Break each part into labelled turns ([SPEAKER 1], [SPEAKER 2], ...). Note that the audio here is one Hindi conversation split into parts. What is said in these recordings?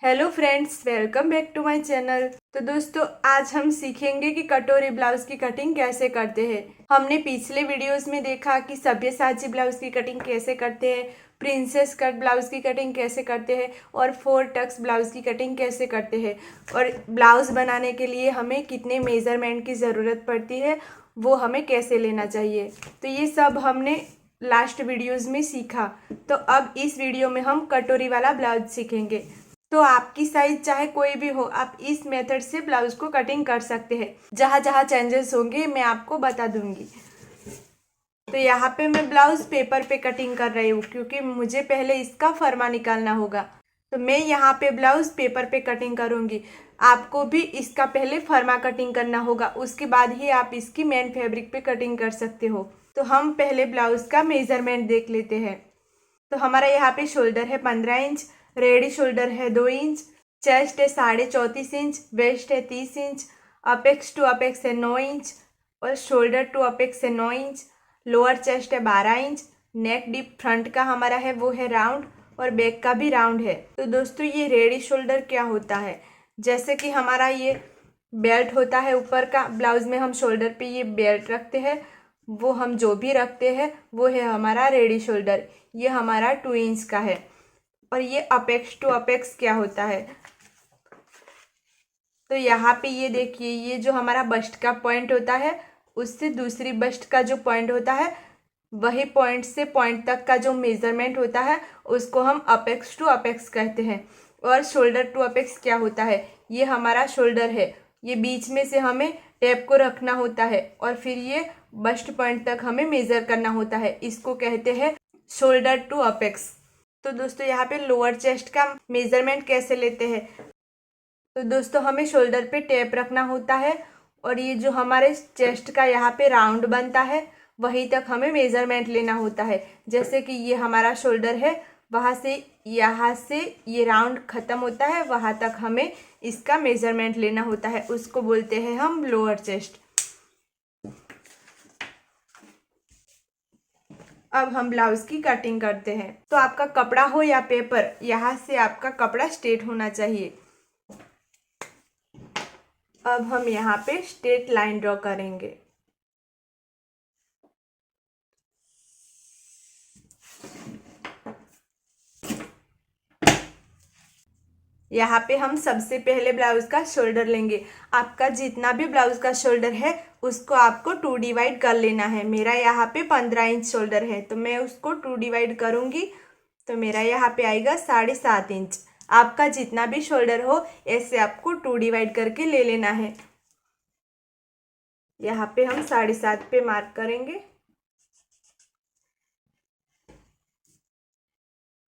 [SPEAKER 1] Hello friends, welcome back to my channel. तो दोस्तों, आज हम सीखेंगे कि कटोरी ब्लाउज की कटिंग कैसे करते हैं। हमने पिछले वीडियोस में देखा कि सब्यसाची ब्लाउज की कटिंग कैसे करते हैं, प्रिंसेस कट ब्लाउज की कटिंग कैसे करते हैं और 4 टक्स ब्लाउज की कटिंग कैसे करते हैं, और ब्लाउज बनाने के लिए हमें कितने मेजरमेंट की ज़रूरत पड़ती है, वो हमें कैसे लेना चाहिए। तो ये सब हमने लास्ट वीडियोस में सीखा। तो अब इस वीडियो में हम कटोरी वाला ब्लाउज सीखेंगे। तो आपकी साइज चाहे कोई भी हो, आप इस मेथड से ब्लाउज को कटिंग कर सकते हैं। जहाँ जहाँ चेंजेस होंगे मैं आपको बता दूंगी। तो यहाँ पे मैं ब्लाउज पेपर पे कटिंग कर रही हूँ क्योंकि मुझे पहले इसका फरमा निकालना होगा। तो मैं यहाँ पे ब्लाउज पेपर पे कटिंग करूँगी। आपको भी इसका पहले फरमा कटिंग करना होगा, उसके बाद ही आप इसकी मेन फैब्रिक पे कटिंग कर सकते हो। तो हम पहले ब्लाउज का मेजरमेंट देख लेते हैं। तो हमारा यहाँ पे शोल्डर है 15 इंच, रेडी शोल्डर है 2 इंच, चेस्ट है 34.5 इंच, वेस्ट है 30 इंच, अपेक्स टू अपेक्स है 9 इंच और शोल्डर टू अपेक्स है 9 इंच, लोअर चेस्ट है 12 इंच, नेक डीप फ्रंट का हमारा है वो है राउंड और बैक का भी राउंड है। तो दोस्तों, ये रेडी शोल्डर क्या होता है, जैसे कि हमारा ये बेल्ट होता है ऊपर का, ब्लाउज में हम शोल्डर पे ये बेल्ट रखते हैं, वो हम जो भी रखते हैं वो है हमारा रेडी शोल्डर। ये हमारा 2 इंच का है। और ये अपेक्स टू अपेक्स क्या होता है, तो यहाँ पे ये देखिए, ये जो हमारा बस्ट का पॉइंट होता है उससे दूसरी बस्ट का जो पॉइंट होता है, वही पॉइंट से पॉइंट तक का जो मेजरमेंट होता है उसको हम अपेक्स टू अपेक्स कहते हैं। और शोल्डर टू अपेक्स क्या होता है, ये हमारा शोल्डर है, ये बीच में से हमें टेप को रखना होता है और फिर ये बस्ट पॉइंट तक हमें मेजर करना होता है, इसको कहते हैं शोल्डर टू अपेक्स। तो दोस्तों, यहाँ पे लोअर चेस्ट का मेजरमेंट कैसे लेते हैं, तो दोस्तों हमें शोल्डर पे टेप रखना होता है और ये जो हमारे चेस्ट का यहाँ पे राउंड बनता है वहीं तक हमें मेजरमेंट लेना होता है। जैसे कि ये हमारा शोल्डर है, वहाँ से यहाँ से ये राउंड ख़त्म होता है, वहाँ तक हमें इसका मेजरमेंट लेना होता है, उसको बोलते हैं हम लोअर चेस्ट। अब हम ब्लाउज की कटिंग करते हैं। तो आपका कपड़ा हो या पेपर, यहाँ से आपका कपड़ा स्ट्रेट होना चाहिए। अब हम यहाँ पे स्ट्रेट लाइन ड्रॉ करेंगे। यहाँ पे हम सबसे पहले ब्लाउज का शोल्डर लेंगे। आपका जितना भी ब्लाउज का शोल्डर है उसको आपको 2 डिवाइड कर लेना है। मेरा यहाँ पे 15 इंच शोल्डर है तो मैं उसको 2 डिवाइड करूँगी, तो मेरा यहाँ पे आएगा 7.5 इंच। आपका जितना भी शोल्डर हो ऐसे आपको 2 डिवाइड करके ले लेना है। यहाँ पे हम 7.5 पे मार्क करेंगे।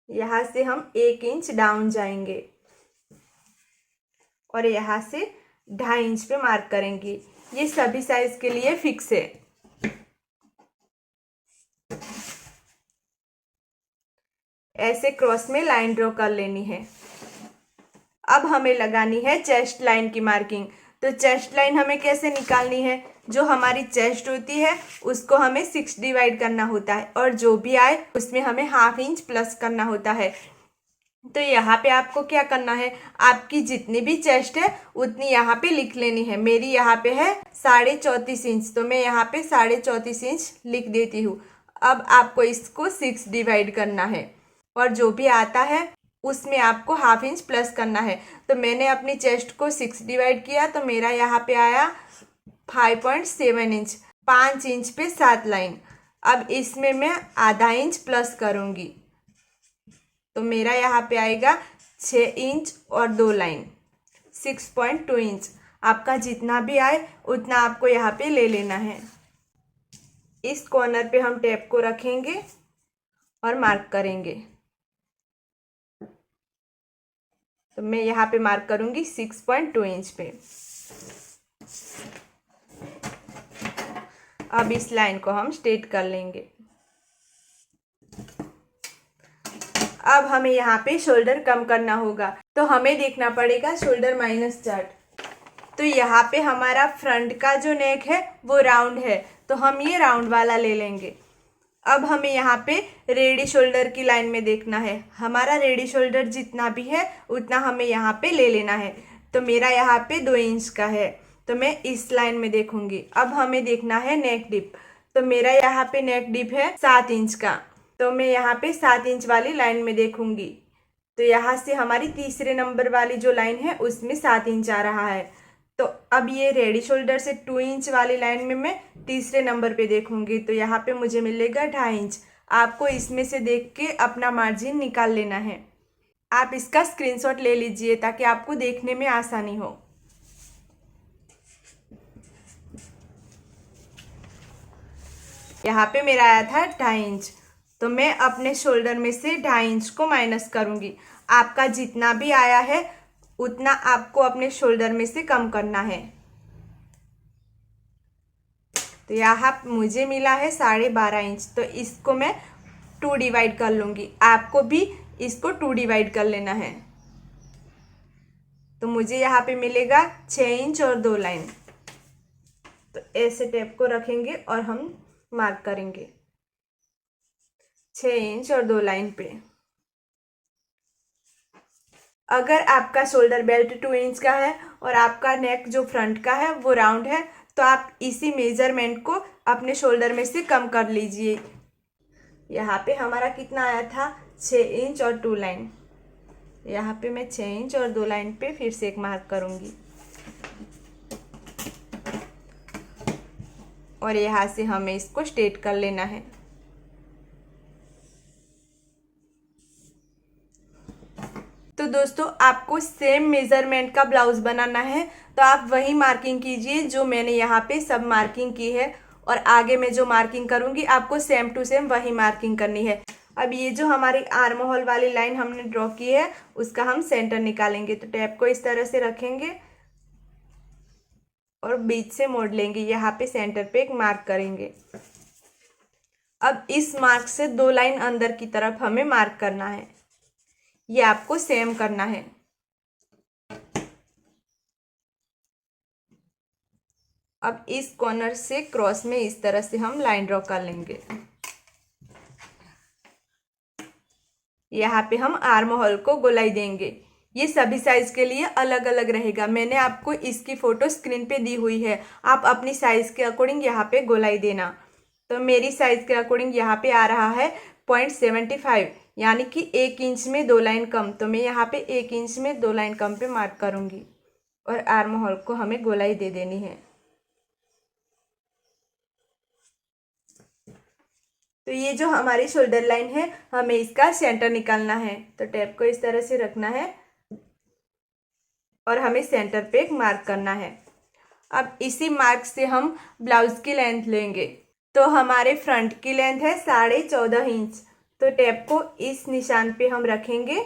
[SPEAKER 1] यहाँ से हम 1 इंच डाउन जाएंगे और यहाँ से 2.5 इंच पे मार्क करेंगे। ये सभी साइज के लिए फिक्स है। ऐसे क्रॉस में लाइन ड्रॉ कर लेनी है। अब हमें लगानी है चेस्ट लाइन की मार्किंग। तो चेस्ट लाइन हमें कैसे निकालनी है, जो हमारी चेस्ट होती है उसको हमें 6 डिवाइड करना होता है और जो भी आए उसमें हमें 1/2 इंच प्लस करना होता है। तो यहाँ पे आपको क्या करना है, आपकी जितनी भी चेस्ट है उतनी यहाँ पे लिख लेनी है। मेरी यहाँ पे है 34.5 इंच, तो मैं यहाँ पे 34.5 इंच लिख देती हूँ। अब आपको इसको 6 डिवाइड करना है और जो भी आता है उसमें आपको 1/2 इंच प्लस करना है। तो मैंने अपनी चेस्ट को 6 डिवाइड किया तो मेरा यहाँ पे आया 5.7 इंच। 5 इंच पे 7 लाइन। अब इसमें मैं आधा इंच प्लस करूँगी तो मेरा यहाँ पे आएगा 6 इंच और 2 लाइन, 6.2 इंच। आपका जितना भी आए उतना आपको यहाँ पे ले लेना है। इस कॉर्नर पे हम टेप को रखेंगे और मार्क करेंगे। तो मैं यहाँ पे मार्क करूँगी 6.2 इंच पे। अब इस लाइन को हम स्ट्रेट कर लेंगे। अब हमें यहाँ पे शोल्डर कम करना होगा, तो हमें देखना पड़ेगा शोल्डर माइनस चार्ट। तो यहाँ पे हमारा फ्रंट का जो नेक है वो राउंड है, तो हम ये राउंड वाला ले लेंगे। अब हमें यहाँ पे रेडी शोल्डर की लाइन में देखना है। हमारा रेडी शोल्डर जितना भी है उतना हमें यहाँ पे ले लेना है। तो मेरा यहाँ पे 2 इंच का है, तो मैं इस लाइन में देखूंगी। अब हमें देखना है नेक डिप। तो मेरा यहाँ पे नेक डिप है 7 इंच का, तो मैं यहाँ पे 7 इंच वाली लाइन में देखूंगी। तो यहाँ से हमारी तीसरे नंबर वाली जो लाइन है उसमें 7 इंच आ रहा है। तो अब ये रेडी शोल्डर से 2 इंच वाली लाइन में मैं तीसरे नंबर पे देखूंगी। तो यहाँ पे मुझे मिलेगा 2.5 इंच। आपको इसमें से देख के अपना मार्जिन निकाल लेना है। आप इसका स्क्रीनशॉट ले लीजिए ताकि आपको देखने में आसानी हो। यहाँ पे मेरा आया था 2.5 इंच, तो मैं अपने शोल्डर में से 2.5 इंच को माइनस करूंगी। आपका जितना भी आया है उतना आपको अपने शोल्डर में से कम करना है। तो यहाँ मुझे मिला है 12.5 इंच, तो इसको मैं 2 डिवाइड कर लूँगी। आपको भी इसको 2 डिवाइड कर लेना है। तो मुझे यहाँ पे मिलेगा 6 इंच और 2 लाइन। तो ऐसे टेप को रखेंगे और हम मार्क करेंगे 6 इंच और 2 लाइन पे। अगर आपका शोल्डर बेल्ट 2 इंच का है और आपका नेक जो फ्रंट का है वो राउंड है, तो आप इसी मेजरमेंट को अपने शोल्डर में से कम कर लीजिए। यहाँ पे हमारा कितना आया था 6 इंच और 2 लाइन। यहाँ पे मैं 6 इंच और 2 लाइन पे फिर से एक मार्क करूँगी और यहाँ से हमें इसको स्ट्रेट कर लेना है। तो दोस्तों आपको सेम मेजरमेंट का ब्लाउज बनाना है, तो आप वही मार्किंग कीजिए जो मैंने यहाँ पे सब मार्किंग की है, और आगे मैं जो मार्किंग करूँगी आपको सेम टू सेम वही मार्किंग करनी है। अब ये जो हमारी आर्म होल वाली लाइन हमने ड्रॉ की है उसका हम सेंटर निकालेंगे। तो टैप को इस तरह से रखेंगे और बीच से मोड़ लेंगे। यहाँ पे सेंटर पे एक मार्क करेंगे। अब इस मार्क से 2 लाइन अंदर की तरफ हमें मार्क करना है। ये आपको सेम करना है। अब इस कॉर्नर से क्रॉस में इस तरह से हम लाइन ड्रॉ कर लेंगे। यहाँ पे हम आर्म होल को गोलाई देंगे। ये सभी साइज के लिए अलग अलग रहेगा। मैंने आपको इसकी फोटो स्क्रीन पे दी हुई है, आप अपनी साइज के अकॉर्डिंग यहाँ पे गोलाई देना। तो मेरी साइज के अकॉर्डिंग यहाँ पे आ रहा है 0.75, यानी कि 1 इंच में 2 लाइन कम। तो मैं यहाँ पे 1 इंच में 2 लाइन कम पे मार्क करूँगी और आर्म होल को हमें गोलाई दे देनी है। तो ये जो हमारी शोल्डर लाइन है हमें इसका सेंटर निकालना है। तो टैप को इस तरह से रखना है और हमें सेंटर पे एक मार्क करना है। अब इसी मार्क से हम ब्लाउज की लेंथ लेंगे। तो हमारे फ्रंट की लेंथ है 14.5 इंच। तो टैप को इस निशान पे हम रखेंगे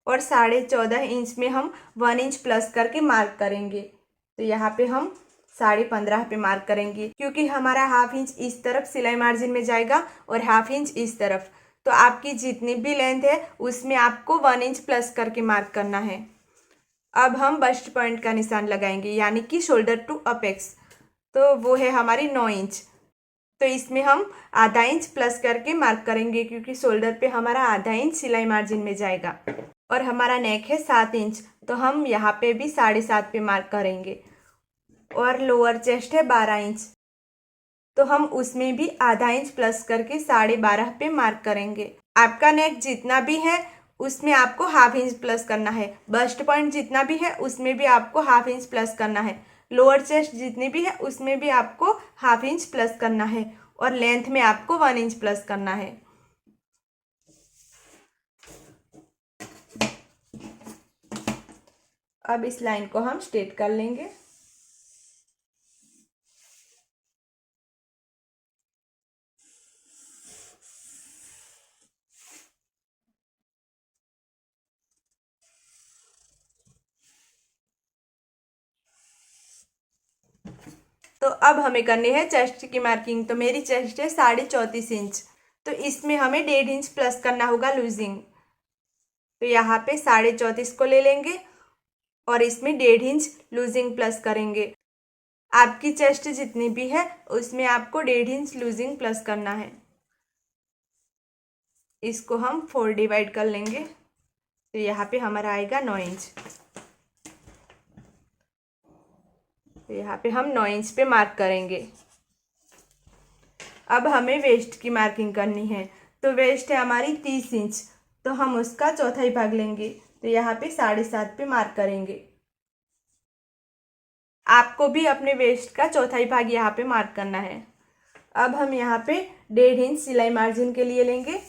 [SPEAKER 1] और 14.5 इंच में हम 1 इंच प्लस करके मार्क करेंगे। तो यहाँ पे हम 15.5 पे मार्क करेंगे, क्योंकि हमारा हाफ इंच इस तरफ सिलाई मार्जिन में जाएगा और हाफ इंच इस तरफ। तो आपकी जितनी भी लेंथ है उसमें आपको 1 इंच प्लस करके मार्क करना है। अब हम बस्ट पॉइंट का निशान लगाएंगे, यानी कि शोल्डर टू अपेक्स। तो वो है हमारी 9 इंच। तो इसमें हम आधा इंच प्लस करके मार्क करेंगे, क्योंकि शोल्डर पे हमारा आधा इंच सिलाई मार्जिन में जाएगा। और हमारा नेक है 7 इंच, तो हम यहाँ पे भी 7.5 पे मार्क करेंगे। और लोअर चेस्ट है 12 इंच, तो हम उसमें भी आधा इंच प्लस करके 12.5 पे मार्क करेंगे। आपका नेक जितना भी है उसमें आपको हाफ इंच प्लस करना है। बस्ट पॉइंट जितना भी है उसमें भी आपको हाफ इंच प्लस करना है। लोअर चेस्ट जितनी भी है उसमें भी आपको हाफ इंच प्लस करना है। और लेंथ में आपको 1 इंच प्लस करना है। अब इस लाइन को हम स्ट्रेट कर लेंगे। तो अब हमें करनी है चेस्ट की मार्किंग। तो मेरी चेस्ट है 34.5 इंच, तो इसमें हमें 1.5 इंच प्लस करना होगा लूजिंग। तो यहाँ पे 34.5 को ले लेंगे और इसमें 1.5 इंच लूजिंग प्लस करेंगे। आपकी चेस्ट जितनी भी है उसमें आपको 1.5 इंच लूजिंग प्लस करना है। इसको हम 4 डिवाइड कर लेंगे तो यहाँ पे हमारा आएगा 9 इंच। तो यहाँ पे हम 9 इंच पे मार्क करेंगे। अब हमें वेस्ट की मार्किंग करनी है। तो वेस्ट है हमारी 30 इंच, तो हम उसका चौथाई भाग लेंगे। तो यहाँ पे 7.5 पे मार्क करेंगे। आपको भी अपने वेस्ट का चौथाई भाग यहाँ पे मार्क करना है। अब हम यहाँ पे 1.5 इंच सिलाई मार्जिन के लिए लेंगे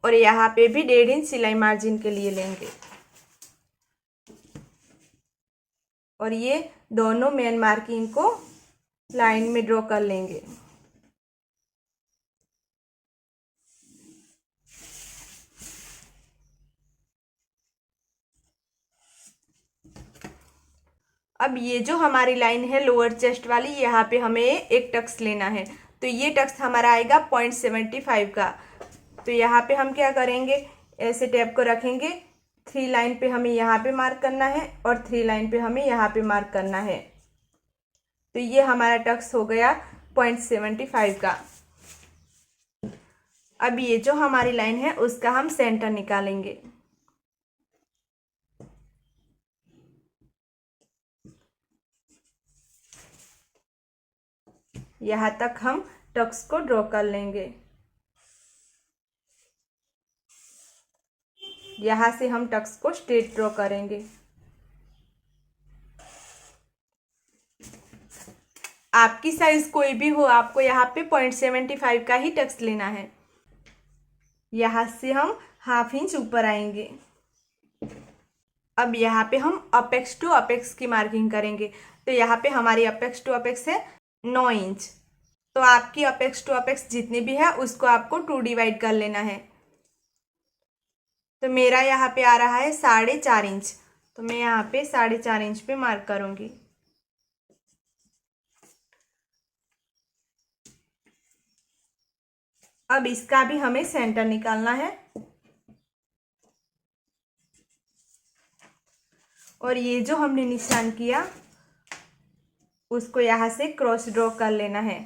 [SPEAKER 1] और यहाँ पे भी 1.5 इंच सिलाई मार्जिन के लिए लेंगे और ये दोनों मेन मार्किंग को लाइन में ड्रॉ कर लेंगे। अब ये जो हमारी लाइन है लोअर चेस्ट वाली, यहाँ पे हमें एक टक्स लेना है। तो ये टक्स हमारा आएगा 0.75 का। तो यहाँ पे हम क्या करेंगे, ऐसे टैप को रखेंगे। 3 लाइन पे हमें यहाँ पे मार्क करना है और 3 लाइन पे हमें यहाँ पे मार्क करना है। तो ये हमारा टक्स हो गया 0.75 का। अब ये जो हमारी लाइन है उसका हम सेंटर निकालेंगे। यहाँ तक हम टक्स को ड्रॉ कर लेंगे। यहाँ से हम टक्स को स्ट्रेट ड्रॉ करेंगे। आपकी साइज कोई भी हो, आपको यहाँ पे 0.75 का ही टक्स लेना है। यहाँ से हम 1/2 इंच ऊपर आएंगे। अब यहाँ पे हम अपेक्स टू अपेक्स की मार्किंग करेंगे। तो यहाँ पे हमारी अपेक्स टू अपेक्स है 9 इंच। तो आपकी अपेक्स टू अपेक्स जितनी भी है उसको आपको 2 डिवाइड कर लेना है। तो मेरा यहाँ पे आ रहा है 4.5 इंच। तो मैं यहाँ पे 4.5 इंच पे मार्क करूँगी। अब इसका भी हमें सेंटर निकालना है और ये जो हमने निशान किया उसको यहाँ से क्रॉस ड्रॉ कर लेना है।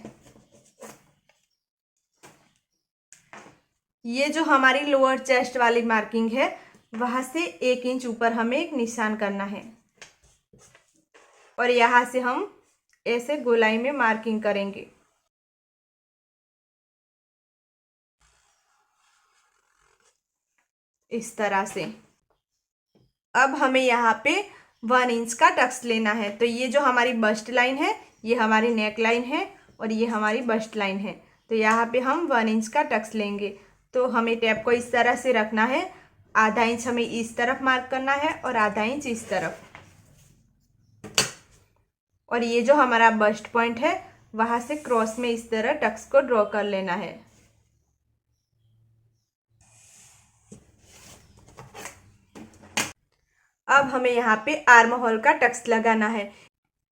[SPEAKER 1] ये जो हमारी लोअर चेस्ट वाली मार्किंग है वहां से 1 इंच ऊपर हमें एक निशान करना है और यहाँ से हम ऐसे गोलाई में मार्किंग करेंगे। इस तरह से। अब हमें यहाँ पे 1 इंच का टक्स लेना है। तो ये जो हमारी बस्ट लाइन है, ये हमारी नेक लाइन है और ये हमारी बस्ट लाइन है। तो यहाँ पे हम 1 इंच का टक्स लेंगे। तो हमें टैप को इस तरह से रखना है। आधा इंच हमें इस तरफ मार्क करना है और आधा इंच इस तरफ। और ये जो हमारा बस्ट पॉइंट है वहां से क्रॉस में इस तरह टक्स को ड्रॉ कर लेना है। अब हमें यहाँ पे आर्म होल का टक्स लगाना है।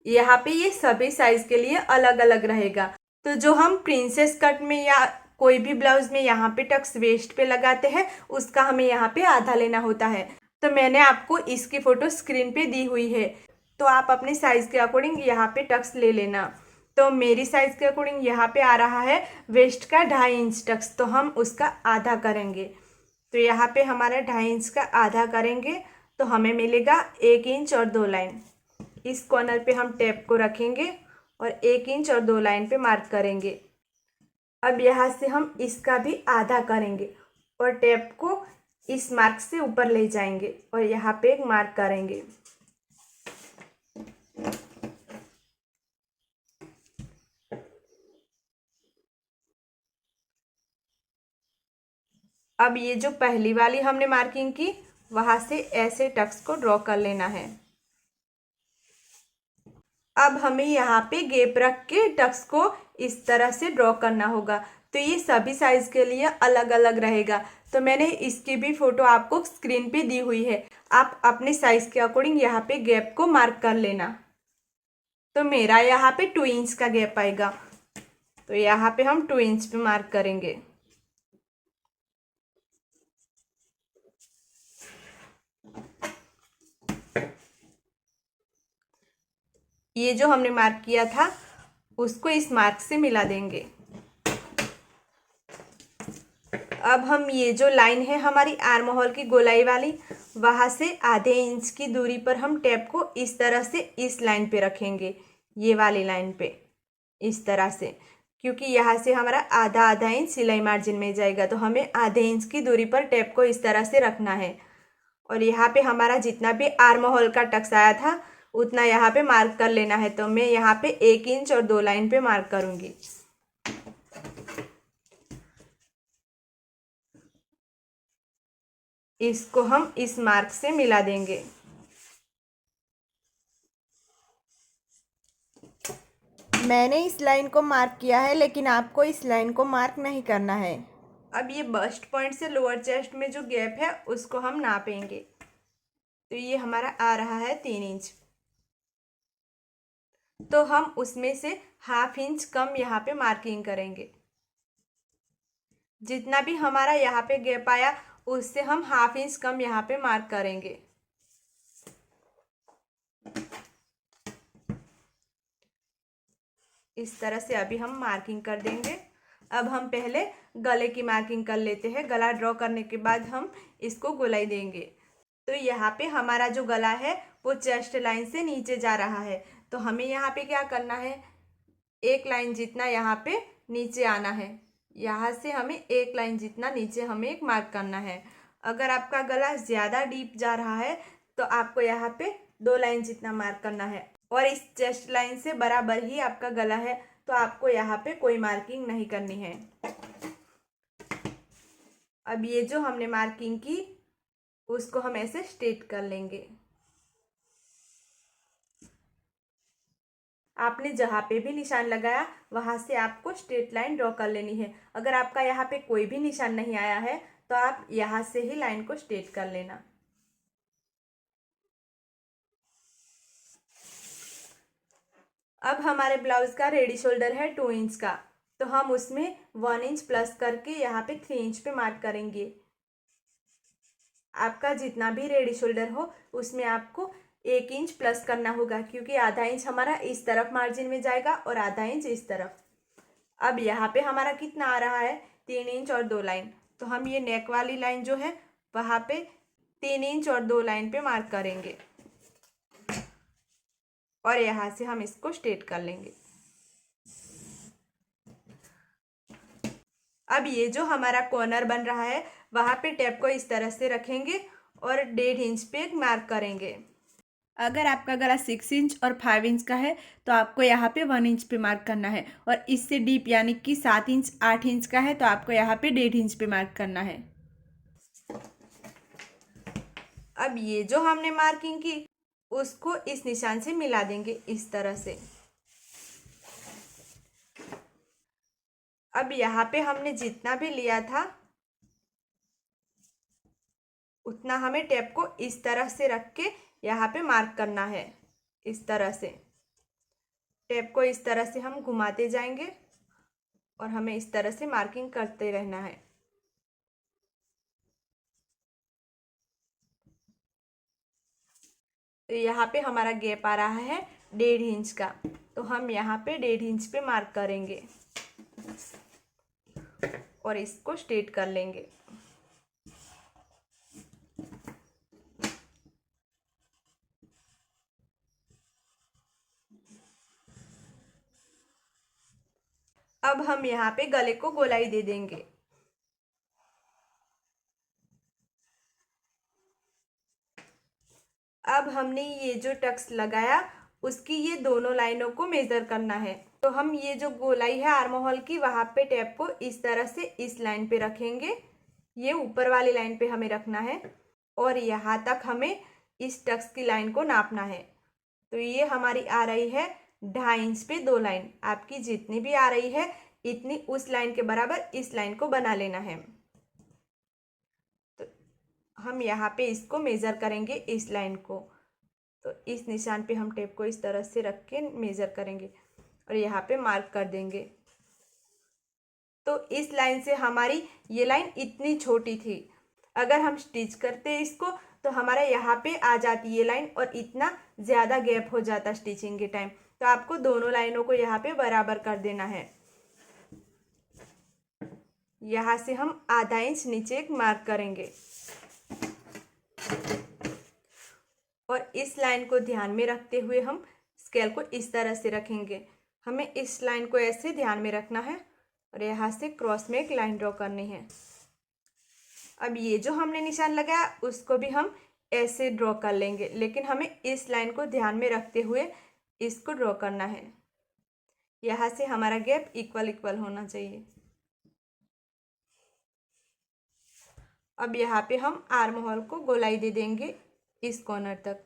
[SPEAKER 1] यहाँ पे ये सभी साइज के लिए अलग अलग रहेगा। तो जो हम प्रिंसेस कट में या कोई भी ब्लाउज में यहाँ पे टक्स वेस्ट पे लगाते हैं उसका हमें यहाँ पे आधा लेना होता है। तो मैंने आपको इसकी फोटो स्क्रीन पे दी हुई है। तो आप अपने साइज के अकॉर्डिंग यहाँ पे टक्स ले लेना। तो मेरी साइज के अकॉर्डिंग यहाँ पे आ रहा है वेस्ट का 2.5 इंच टक्स, तो हम उसका आधा करेंगे। तो यहाँ पे हमारा 2.5 इंच का आधा करेंगे तो हमें मिलेगा 1 इंच और 2 लाइन। इस कॉर्नर पे हम टेप को रखेंगे और 1 इंच और 2 लाइन पे मार्क करेंगे। अब यहाँ से हम इसका भी आधा करेंगे और टेप को इस मार्क से ऊपर ले जाएंगे और यहाँ पे एक मार्क करेंगे। अब ये जो पहली वाली हमने मार्किंग की वहां से ऐसे टक्स को ड्रॉ कर लेना है। अब हमें यहाँ पे गैप रख के टक्स को इस तरह से ड्रॉ करना होगा। तो ये सभी साइज के लिए अलग अलग रहेगा। तो मैंने इसकी भी फोटो आपको स्क्रीन पे दी हुई है। आप अपने साइज के अकॉर्डिंग यहाँ पे गैप को मार्क कर लेना। तो मेरा यहाँ पे 2 इंच का गैप आएगा। तो यहाँ पे हम 2 इंच पे मार्क करेंगे। ये जो हमने मार्क किया था उसको इस मार्क से मिला देंगे। अब हम ये जो लाइन है हमारी आर्म होल की गोलाई वाली, वहाँ से आधे इंच की दूरी पर हम टेप को इस तरह से इस लाइन पे रखेंगे, ये वाली लाइन पे इस तरह से, क्योंकि यहाँ से हमारा आधा आधा इंच सिलाई मार्जिन में जाएगा, तो हमें आधे इंच की दूरी पर टेप को इस तरह से रखना है। और यहाँ पे हमारा जितना भी आर्म होल का टक्स आया था उतना यहाँ पे मार्क कर लेना है। तो मैं यहाँ पे 1 इंच और 2 लाइन पे मार्क करूँगी। इसको हम इस मार्क से मिला देंगे। मैंने इस लाइन को मार्क किया है, लेकिन आपको इस लाइन को मार्क नहीं करना है। अब ये बस्ट पॉइंट से लोअर चेस्ट में जो गैप है उसको हम नापेंगे। तो ये हमारा आ रहा है 3 इंच। तो हम उसमें से ½ इंच कम यहाँ पे मार्किंग करेंगे। जितना भी हमारा यहाँ पे गैप आया उससे हम ½ इंच कम यहाँ पे मार्क करेंगे। इस तरह से अभी हम मार्किंग कर देंगे। अब हम पहले गले की मार्किंग कर लेते हैं। गला ड्रॉ करने के बाद हम इसको गोलाई देंगे। तो यहाँ पे हमारा जो गला है वो चेस्ट लाइन से नीचे जा रहा है, तो हमें यहाँ पे क्या करना है, एक लाइन जितना यहाँ पे नीचे आना है। यहाँ से हमें एक लाइन जितना नीचे हमें एक मार्क करना है। अगर आपका गला ज़्यादा डीप जा रहा है तो आपको यहाँ पे 2 लाइन जितना मार्क करना है। और इस चेस्ट लाइन से बराबर ही आपका गला है, तो आपको यहाँ पे कोई मार्किंग नहीं करनी है। अब ये जो हमने मार्किंग की उसको हम ऐसे स्ट्रेट कर लेंगे। आपने जहाँ पे भी निशान लगाया वहाँ से आपको स्ट्रेट लाइन ड्रॉ कर लेनी है। अगर आपका यहाँ पे कोई भी निशान नहीं आया है तो आप यहाँ से ही लाइन को स्ट्रेट कर लेना। अब हमारे ब्लाउज का रेडी शोल्डर है 2 इंच का, तो हम उसमें 1 इंच प्लस करके यहाँ पे 3 इंच पे मार्क करेंगे। आपका जितना भी रेडी शोल्डर हो उसमें आपको 1 इंच प्लस करना होगा, क्योंकि आधा इंच हमारा इस तरफ मार्जिन में जाएगा और आधा इंच इस तरफ। अब यहाँ पे हमारा कितना आ रहा है, 3 इंच और 2 लाइन। तो हम ये नेक वाली लाइन जो है वहाँ पे 3 इंच और 2 लाइन पे मार्क करेंगे और यहाँ से हम इसको स्ट्रेट कर लेंगे। अब ये जो हमारा कॉर्नर बन रहा है वहाँ पे टेप को इस तरह से रखेंगे और 1.5 इंच पे मार्क करेंगे। अगर आपका गला 6 इंच और 5 इंच का है तो आपको यहाँ पे 1 इंच पे मार्क करना है, और इससे डीप यानी कि 7 इंच 8 इंच का है तो आपको यहाँ पे 1.5 इंच पे मार्क करना है। अब ये जो हमने मार्किंग की उसको इस निशान से मिला देंगे इस तरह से। अब यहाँ पे हमने जितना भी लिया था उतना हमें टेप को इस तरह से रख के यहाँ पे मार्क करना है। इस तरह से टेप को इस तरह से हम घुमाते जाएंगे और हमें इस तरह से मार्किंग करते रहना है। तो यहाँ पे हमारा गैप आ रहा है 1.5 इंच का, तो हम यहाँ पे 1.5 इंच पे मार्क करेंगे और इसको स्ट्रेट कर लेंगे। अब हम यहाँ पे गले को गोलाई दे देंगे। अब हमने ये जो टक्स लगाया उसकी ये दोनों लाइनों को मेजर करना है। तो हम ये जो गोलाई है आर्म होल की वहाँ पे टेप को इस तरह से इस लाइन पे रखेंगे। ये ऊपर वाली लाइन पे हमें रखना है और यहाँ तक हमें इस टक्स की लाइन को नापना है। तो ये हमारी आ रही है 2.5 इंच पे 2 लाइन। आपकी जितनी भी आ रही है इतनी उस लाइन के बराबर इस लाइन को बना लेना है। तो हम यहाँ पे इसको मेज़र करेंगे इस लाइन को। तो इस निशान पे हम टेप को इस तरह से रख के मेज़र करेंगे और यहाँ पे मार्क कर देंगे। तो इस लाइन से हमारी ये लाइन इतनी छोटी थी, अगर हम स्टिच करते इसको तो हमारा यहाँ पे आ जाती ये लाइन और इतना ज़्यादा गैप हो जाता स्टिचिंग के टाइम। तो आपको दोनों लाइनों को यहाँ पे बराबर कर देना है। यहाँ से हम आधा इंच नीचे एक मार्क करेंगे और इस लाइन को ध्यान में रखते हुए हम स्केल को इस तरह से रखेंगे। हमें इस लाइन को ऐसे ध्यान में रखना है और यहाँ से क्रॉस में एक लाइन ड्रॉ करनी है। अब ये जो हमने निशान लगाया उसको भी हम ऐसे ड्रॉ कर लेंगे, लेकिन हमें इस लाइन को ध्यान में रखते हुए इसको ड्रॉ करना है। यहाँ से हमारा गैप इक्वल इक्वल होना चाहिए। अब यहाँ पे हम आर्म होल को गोलाई दे देंगे इस कॉर्नर तक।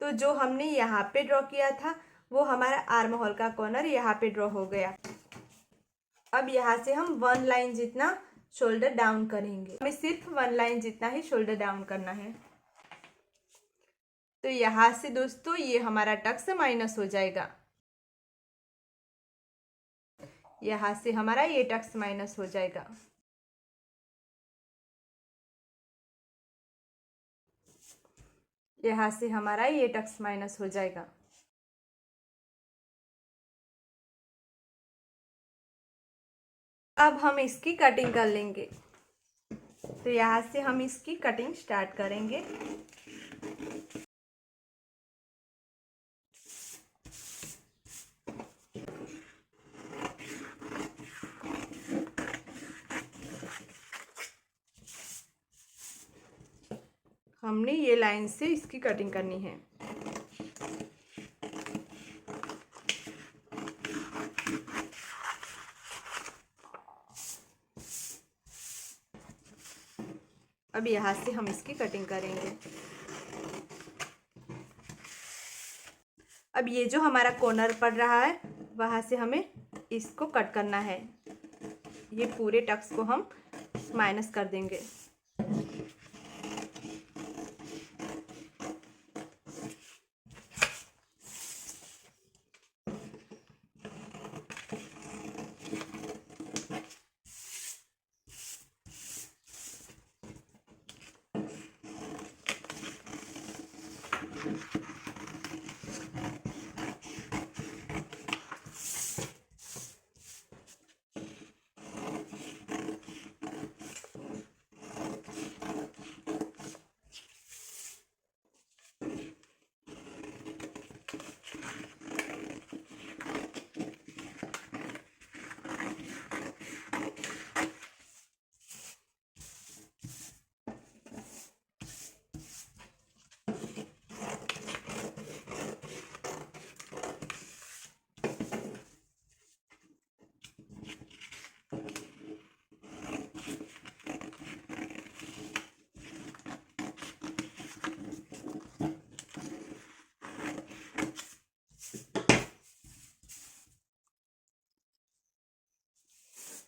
[SPEAKER 1] तो जो हमने यहाँ पे ड्रॉ किया था वो हमारा आर्म होल का कॉर्नर यहाँ पे ड्रॉ हो गया। अब यहाँ से हम 1 लाइन जितना शोल्डर डाउन करेंगे। हमें सिर्फ 1 लाइन जितना ही शोल्डर डाउन करना है। तो यहाँ से दोस्तों ये हमारा टक्स माइनस हो जाएगा। यहाँ से हमारा ये टक्स माइनस हो जाएगा। यहाँ से हमारा ये टक्स माइनस हो जाएगा। अब हम इसकी कटिंग कर लेंगे। तो यहाँ से हम इसकी कटिंग स्टार्ट करेंगे। हमने ये लाइन से इसकी कटिंग करनी है। अब यहाँ से हम इसकी कटिंग करेंगे। अब ये जो हमारा कॉर्नर पड़ रहा है वहाँ से हमें इसको कट करना है। ये पूरे टक्स को हम माइनस कर देंगे।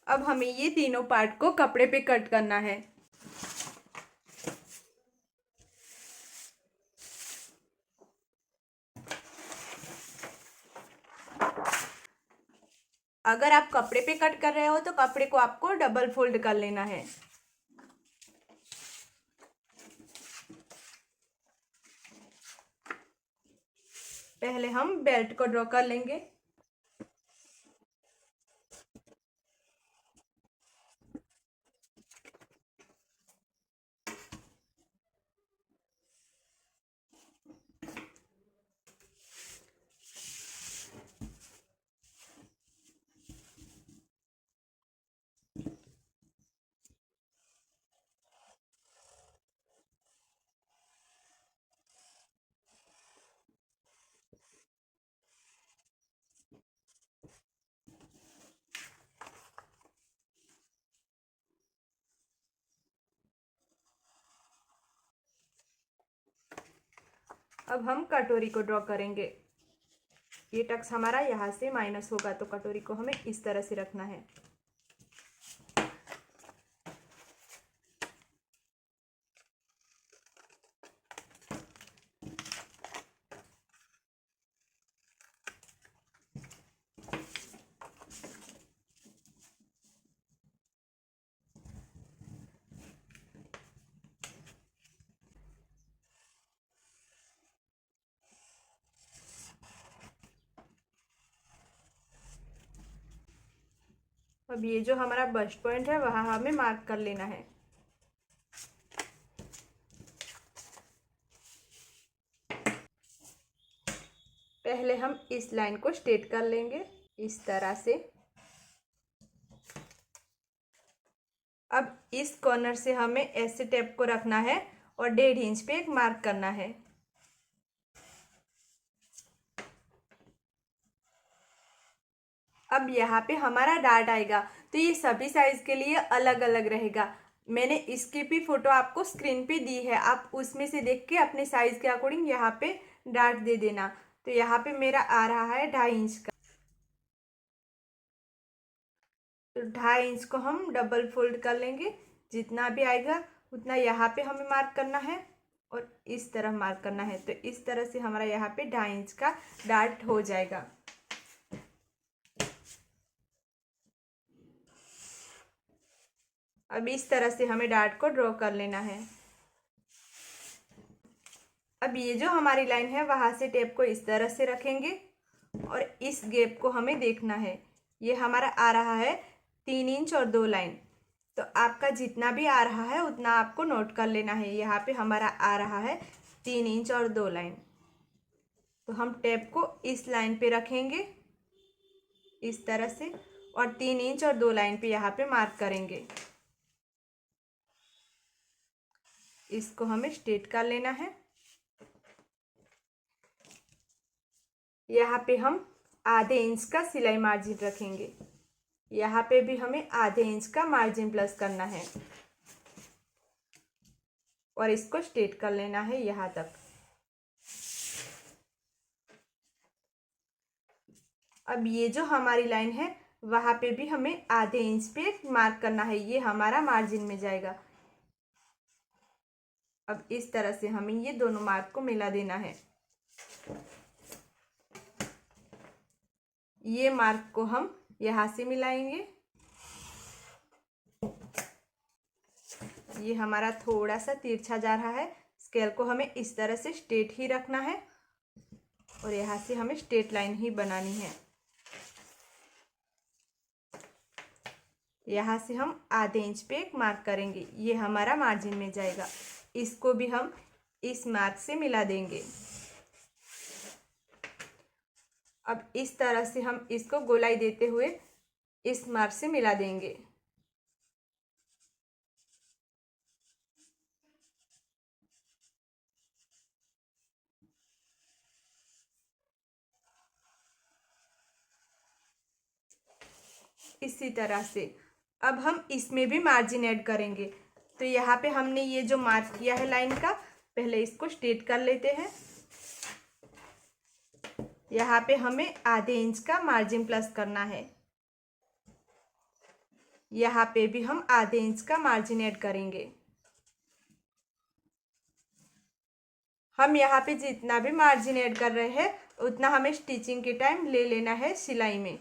[SPEAKER 1] अब हमें ये तीनों पार्ट को कपड़े पे कट करना है। अगर आप कपड़े पे कट कर रहे हो तो कपड़े को आपको डबल फोल्ड कर लेना है। पहले हम बेल्ट को ड्रॉ कर लेंगे। अब हम कटोरी को ड्रॉ करेंगे। ये टक्स हमारा यहाँ से माइनस होगा तो कटोरी को हमें इस तरह से रखना है। अब ये जो हमारा बस्ट पॉइंट है वहाँ हमें मार्क कर लेना है। पहले हम इस लाइन को स्ट्रेट कर लेंगे इस तरह से। अब इस कॉर्नर से हमें ऐसे टेप को रखना है और 1.5 इंच पे एक मार्क करना है। अब यहाँ पे हमारा डार्ट आएगा, तो ये सभी साइज के लिए अलग अलग रहेगा। मैंने इसकी भी फोटो आपको स्क्रीन पे दी है, आप उसमें से देख के अपने साइज के अकॉर्डिंग यहाँ पे डार्ट दे देना। तो यहाँ पे मेरा आ रहा है 2.5 इंच का, तो 2.5 इंच को हम डबल फोल्ड कर लेंगे। जितना भी आएगा उतना यहाँ पे हमें मार्क करना है और इस तरह मार्क करना है। तो इस तरह से हमारा यहाँ पे 2.5 इंच का डार्ट हो जाएगा। अब इस तरह से हमें डार्ट को ड्रॉ कर लेना है। अब ये जो हमारी लाइन है वहां से टेप को इस तरह से रखेंगे और इस गैप को हमें देखना है। ये हमारा आ रहा है 3 इंच और 2 लाइन। तो आपका जितना भी आ रहा है उतना आपको नोट कर लेना है। यहाँ पे हमारा आ रहा है 3 इंच और 2 लाइन। तो हम टेप को इस लाइन पे रखेंगे इस तरह से और 3 इंच और 2 लाइन पे यहाँ पे मार्क करेंगे। इसको हमें स्ट्रेट कर लेना है। यहाँ पे हम आधे इंच का सिलाई मार्जिन रखेंगे। यहाँ पे भी हमें आधे इंच का मार्जिन प्लस करना है और इसको स्ट्रेट कर लेना है यहाँ तक। अब ये जो हमारी लाइन है वहाँ पे भी हमें आधे इंच पे मार्क करना है, ये हमारा मार्जिन में जाएगा। अब इस तरह से हमें ये दोनों मार्क को मिला देना है। ये मार्क को हम यहाँ से मिलाएंगे। ये हमारा थोड़ा सा तिरछा जा रहा है, स्केल को हमें इस तरह से स्ट्रेट ही रखना है और यहाँ से हमें स्ट्रेट लाइन ही बनानी है। यहाँ से हम आधे इंच पे एक मार्क करेंगे, ये हमारा मार्जिन में जाएगा। इसको भी हम इस मार्क से मिला देंगे। अब इस तरह से हम इसको गोलाई देते हुए इस मार्क से मिला देंगे। इसी तरह से अब हम इसमें भी मार्जिन ऐड करेंगे। तो यहाँ पे हमने ये जो मार्क किया है लाइन का, पहले इसको स्ट्रेट कर लेते हैं। यहाँ पे हमें आधे इंच का मार्जिन प्लस करना है। यहाँ पे भी हम आधे इंच का मार्जिन ऐड करेंगे। हम यहाँ पे जितना भी मार्जिन ऐड कर रहे हैं उतना हमें स्टिचिंग के टाइम ले लेना है सिलाई में।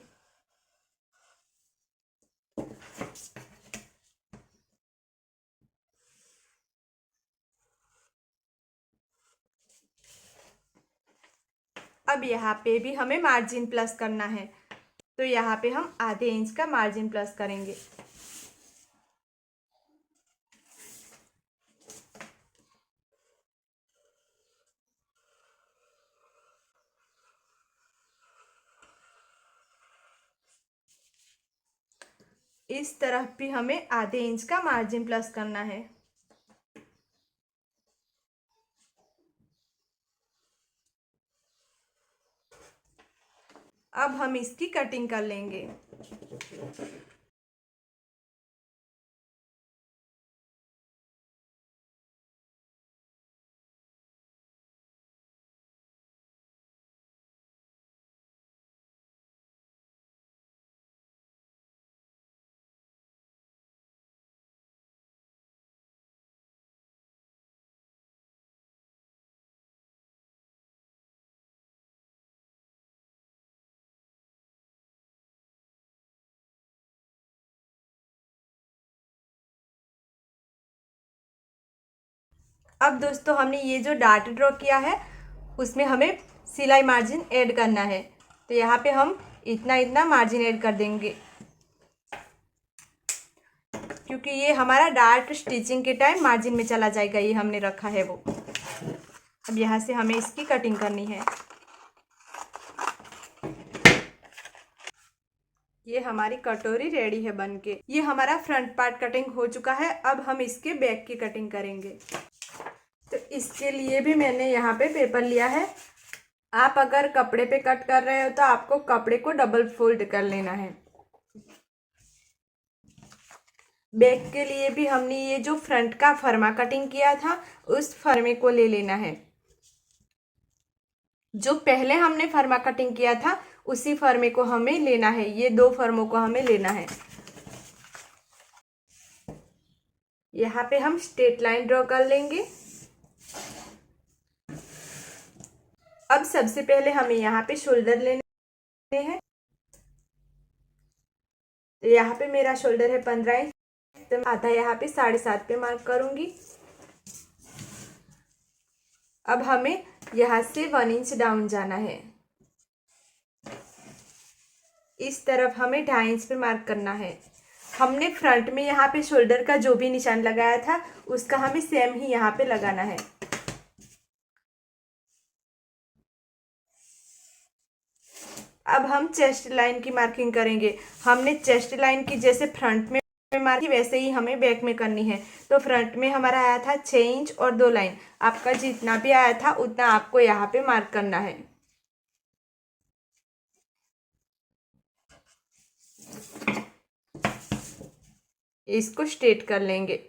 [SPEAKER 1] अब यहाँ पे भी हमें मार्जिन प्लस करना है, तो यहाँ पे हम आधे इंच का मार्जिन प्लस करेंगे। इस तरफ भी हमें आधे इंच का मार्जिन प्लस करना है। अब हम इसकी कटिंग कर लेंगे। अब दोस्तों हमने ये जो डार्ट ड्रॉ किया है उसमें हमें सिलाई मार्जिन ऐड करना है। तो यहाँ पे हम इतना इतना मार्जिन ऐड कर देंगे। क्योंकि ये हमारा डार्ट स्टिचिंग के टाइम मार्जिन में चला जाएगा, ये हमने रखा है वो। अब यहाँ से हमें इसकी कटिंग करनी है। ये हमारी कटोरी रेडी है बनके। ये हमारा फ्रंट पार्ट कटिंग हो चुका है। अब हम इसके बैक की कटिंग करेंगे। तो इसके लिए भी मैंने यहाँ पे पेपर लिया है। आप अगर कपड़े पे कट कर रहे हो तो आपको कपड़े को डबल फोल्ड कर लेना है। बैक के लिए भी हमने ये जो फ्रंट का फर्मा कटिंग किया था उस फर्मे को ले लेना है। जो पहले हमने फर्मा कटिंग किया था उसी फर्मे को हमें लेना है। ये दो फर्मों को हमें लेना है। यहाँ पे हम स्ट्रेट लाइन ड्रॉ कर लेंगे। अब सबसे पहले हमें यहाँ पे शोल्डर लेने हैं। तो यहाँ पे मेरा शोल्डर है 15 इंच, तो आधा यहाँ पे 7.5 पे मार्क करूंगी। अब हमें यहाँ से 1 इंच डाउन जाना है। इस तरफ हमें 2.5 इंच पे मार्क करना है। हमने फ्रंट में यहाँ पे शोल्डर का जो भी निशान लगाया था उसका हमें सेम ही यहाँ पे लगाना है। अब हम चेस्ट लाइन की मार्किंग करेंगे। हमने चेस्ट लाइन की जैसे फ्रंट में मार्किंग वैसे ही हमें बैक में करनी है। तो फ्रंट में हमारा आया था 6 इंच और 2 लाइन। आपका जितना भी आया था उतना आपको यहाँ पे मार्क करना है। इसको स्ट्रेट कर लेंगे।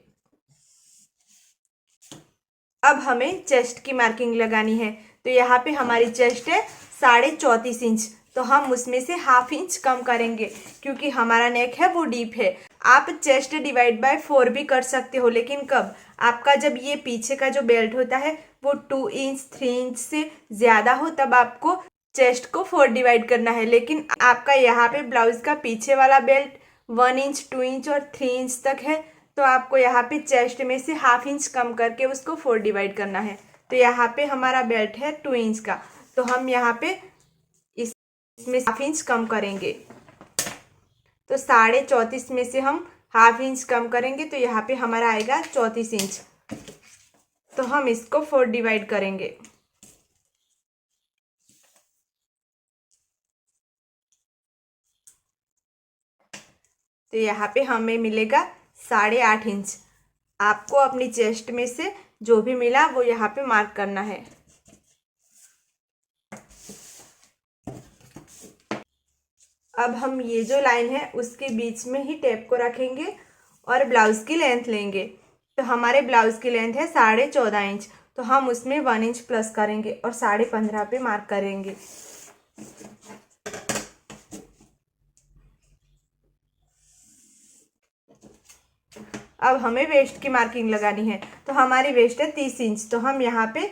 [SPEAKER 1] अब हमें चेस्ट की मार्किंग लगानी है। तो यहाँ पे हमारी चेस्ट है 34.5 इंच, तो हम उसमें से 1/2 इंच कम करेंगे क्योंकि हमारा नेक है वो डीप है। आप चेस्ट डिवाइड बाय 4 भी कर सकते हो, लेकिन कब? आपका जब ये पीछे का जो बेल्ट होता है वो 2 इंच 3 इंच से ज़्यादा हो तब आपको चेस्ट को 4 डिवाइड करना है। लेकिन आपका यहाँ पे ब्लाउज का पीछे वाला बेल्ट 1 इंच 2 इंच और 3 इंच तक है, तो आपको यहाँ पे चेस्ट में से 1/2 इंच कम करके उसको 4 डिवाइड करना है। तो यहाँ पे हमारा बेल्ट है 2 इंच का, तो हम यहाँ पे इसमें 1/2 इंच कम करेंगे। तो 34.5 में से हम 1/2 इंच कम करेंगे तो यहाँ पे हमारा आएगा 34 इंच। तो हम इसको 4 डिवाइड करेंगे। तो यहाँ पे हमें मिलेगा 8.5 इंच। आपको अपनी चेस्ट में से जो भी मिला वो यहाँ पे मार्क करना है। अब हम ये जो लाइन है उसके बीच में ही टेप को रखेंगे और ब्लाउज की लेंथ लेंगे। तो हमारे ब्लाउज की लेंथ है 14.5 इंच, तो हम उसमें 1 इंच प्लस करेंगे और 15.5 पे मार्क करेंगे। अब हमें वेस्ट की मार्किंग लगानी है। तो हमारी वेस्ट है 30 इंच, तो हम यहाँ पे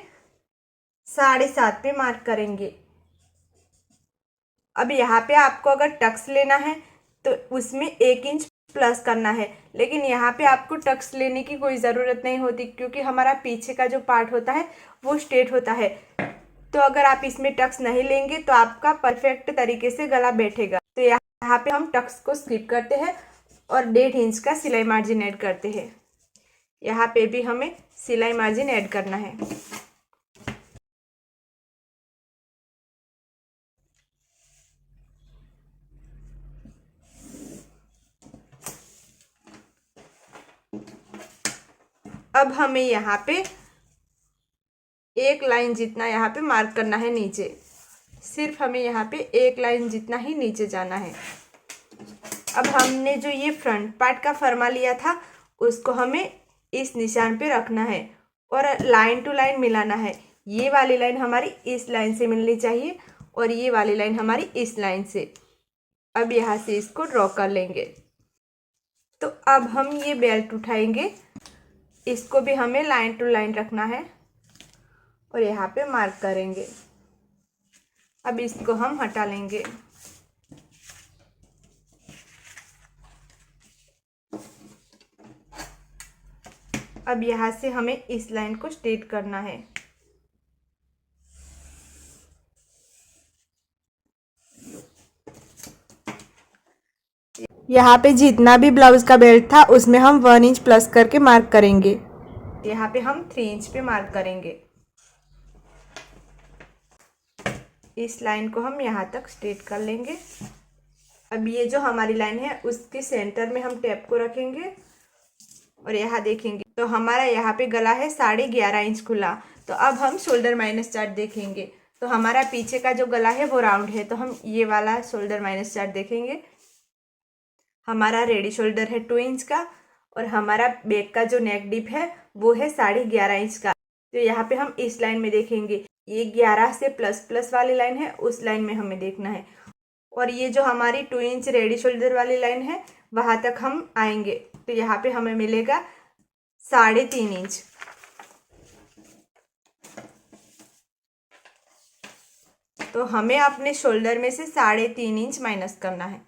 [SPEAKER 1] 7.5 पे मार्क करेंगे। अब यहाँ पे आपको अगर टक्स लेना है तो उसमें 1 इंच प्लस करना है, लेकिन यहाँ पे आपको टक्स लेने की कोई ज़रूरत नहीं होती क्योंकि हमारा पीछे का जो पार्ट होता है वो स्ट्रेट होता है। तो अगर आप इसमें टक्स नहीं लेंगे तो आपका परफेक्ट तरीके से गला बैठेगा। तो यहाँ पे हम टक्स को स्किप करते हैं और 1.5 इंच का सिलाई मार्जिन ऐड करते हैं। यहाँ पे भी हमें सिलाई मार्जिन ऐड करना है। अब हमें यहाँ पे एक लाइन जितना यहाँ पे मार्क करना है नीचे। सिर्फ हमें यहाँ पे एक लाइन जितना ही नीचे जाना है। अब हमने जो ये फ्रंट पार्ट का फर्मा लिया था उसको हमें इस निशान पे रखना है और लाइन टू लाइन मिलाना है। ये वाली लाइन हमारी इस लाइन से मिलनी चाहिए और ये वाली लाइन हमारी इस लाइन से। अब यहाँ से इसको ड्रॉ कर लेंगे। तो अब हम ये बेल्ट उठाएंगे, इसको भी हमें लाइन टू लाइन रखना है और यहाँ पे मार्क करेंगे। अब इसको हम हटा लेंगे। अब यहाँ से हमें इस लाइन को स्ट्रेट करना है। यहाँ पे जितना भी ब्लाउज का बेल्ट था उसमें हम 1 इंच प्लस करके मार्क करेंगे। यहाँ पे हम 3 इंच पे मार्क करेंगे। इस लाइन को हम यहाँ तक स्ट्रेट कर लेंगे। अब ये जो हमारी लाइन है उसके सेंटर में हम टेप को रखेंगे और यहाँ देखेंगे तो हमारा यहाँ पे गला है 11.5 इंच खुला। तो अब हम शोल्डर माइनस चार्ट देखेंगे। तो हमारा पीछे का जो गला है वो राउंड है, तो हम ये वाला शोल्डर माइनस चार्ट देखेंगे। हमारा रेडी शोल्डर है 2 इंच का और हमारा बैक का जो नेक डिप है वो है 11.5 इंच का। तो यहाँ पे हम इस लाइन में देखेंगे, ये 11 से प्लस प्लस वाली लाइन है, उस लाइन में हमें देखना है। और ये जो हमारी 2 इंच रेडी शोल्डर वाली लाइन है वहाँ तक हम आएंगे। तो यहाँ पे हमें मिलेगा 3.5 इंच। तो हमें अपने शोल्डर में से 3.5 इंच माइनस करना है।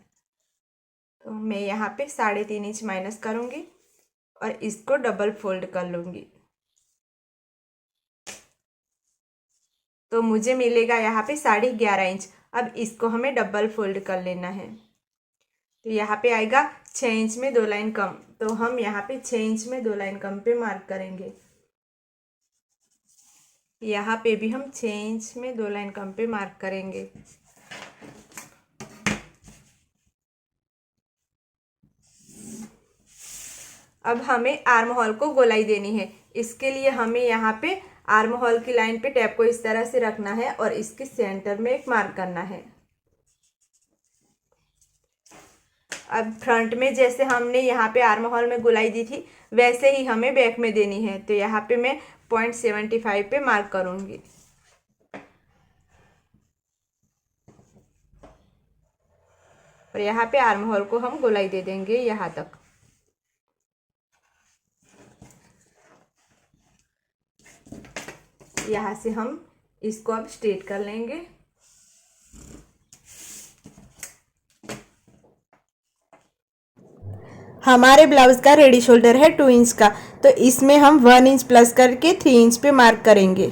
[SPEAKER 1] तो मैं यहाँ पे 3.5 इंच माइनस करूँगी और इसको डबल फोल्ड कर लूँगी। तो मुझे मिलेगा यहाँ पे 11.5 इंच। अब इसको हमें डबल फोल्ड कर लेना है। तो यहाँ पे आएगा 6 इंच में 2 लाइन कम। तो हम यहाँ पे 6 इंच में 2 लाइन कम पे मार्क करेंगे। यहाँ पे भी हम 6 इंच में 2 लाइन कम पे मार्क करेंगे। अब हमें आर्म होल को गोलाई देनी है। इसके लिए हमें यहाँ पे आर्म होल की लाइन पे टैप को इस तरह से रखना है और इसके सेंटर में एक मार्क करना है। अब फ्रंट में जैसे हमने यहाँ पे आर्म होल में गोलाई दी थी वैसे ही हमें बैक में देनी है। तो यहाँ पे मैं 0.75 पे मार्क करूँगी। और यहाँ पे आर्म होल को हम गोलाई दे देंगे यहाँ तक। यहाँ से हम इसको अब स्ट्रेट कर लेंगे। हमारे ब्लाउज का रेडी शोल्डर है 2 इंच का, तो इसमें हम 1 इंच प्लस करके 3 इंच पे मार्क करेंगे।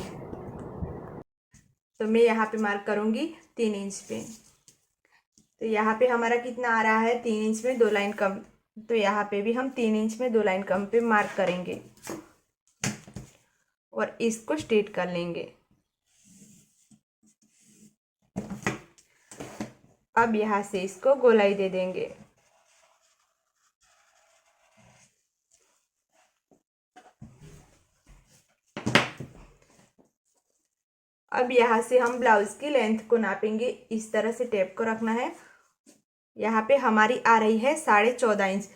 [SPEAKER 1] तो मैं यहाँ पे मार्क करूँगी 3 इंच पे। तो यहाँ पे हमारा कितना आ रहा है, 3 इंच में 2 लाइन कम। तो यहाँ पे भी हम 3 इंच में 2 लाइन कम पे मार्क करेंगे और इसको स्ट्रेट कर लेंगे। अब यहाँ से इसको गोलाई दे देंगे। अब यहाँ से हम ब्लाउज की लेंथ को नापेंगे। इस तरह से टेप को रखना है। यहाँ पे हमारी आ रही है 14.5 इंच,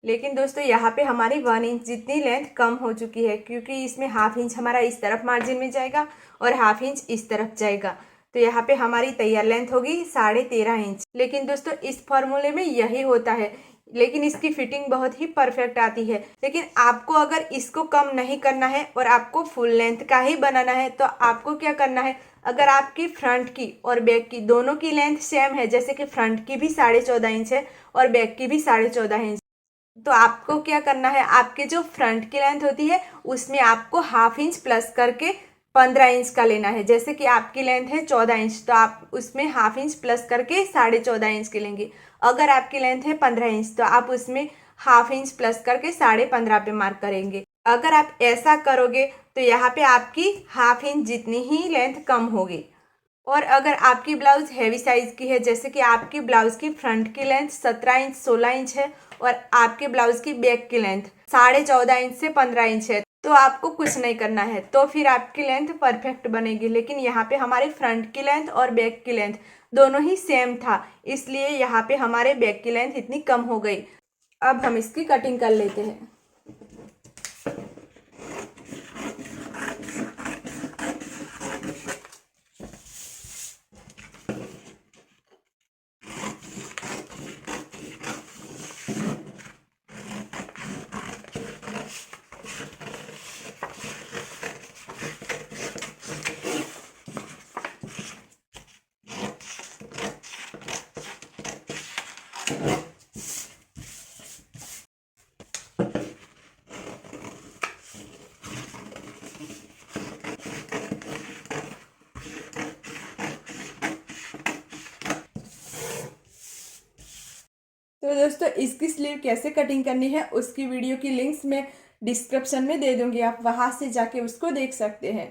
[SPEAKER 1] लेकिन दोस्तों यहाँ पे हमारी 1 इंच जितनी लेंथ कम हो चुकी है, क्योंकि इसमें हाफ इंच हमारा इस तरफ मार्जिन में जाएगा और हाफ इंच इस तरफ जाएगा। तो यहाँ पे हमारी तैयार लेंथ होगी 13.5 इंच। लेकिन दोस्तों इस फॉर्मूले में यही होता है, लेकिन इसकी फिटिंग बहुत ही परफेक्ट आती है। लेकिन आपको अगर इसको कम नहीं करना है और आपको फुल लेंथ का ही बनाना है तो आपको क्या करना है, अगर आपकी फ्रंट की और बैक की दोनों की लेंथ सेम है, जैसे कि फ्रंट की भी 14.5 इंच है और बैक की भी 14.5 इंच, तो आपको क्या करना है, आपके जो फ्रंट की लेंथ होती है उसमें आपको हाफ इंच प्लस करके 15 इंच का लेना है। जैसे कि आपकी लेंथ है 14 इंच तो आप उसमें हाफ इंच प्लस करके 14.5 इंच के लेंगे। अगर आपकी लेंथ है 15 इंच तो आप उसमें हाफ इंच प्लस करके 15.5 पे मार्क करेंगे। अगर आप ऐसा करोगे तो यहाँ पे आपकी हाफ इंच जितनी ही लेंथ कम होगी। और अगर आपकी ब्लाउज हैवी साइज की है, जैसे कि आपकी ब्लाउज की फ्रंट की लेंथ 17 इंच 16 इंच है और आपके ब्लाउज की बैक की लेंथ 14.5 इंच से 15 इंच है, तो आपको कुछ नहीं करना है, तो फिर आपकी लेंथ परफेक्ट बनेगी। लेकिन यहाँ पे हमारे फ्रंट की लेंथ और बैक की लेंथ दोनों ही सेम था, इसलिए यहाँ पे हमारे बैक की लेंथ इतनी कम हो गई। अब हम इसकी कटिंग कर लेते हैं। तो दोस्तों इसकी स्लीव कैसे कटिंग करनी है उसकी वीडियो की लिंक्स मैं डिस्क्रिप्शन में दे दूंगी, आप वहां से जाके उसको देख सकते हैं।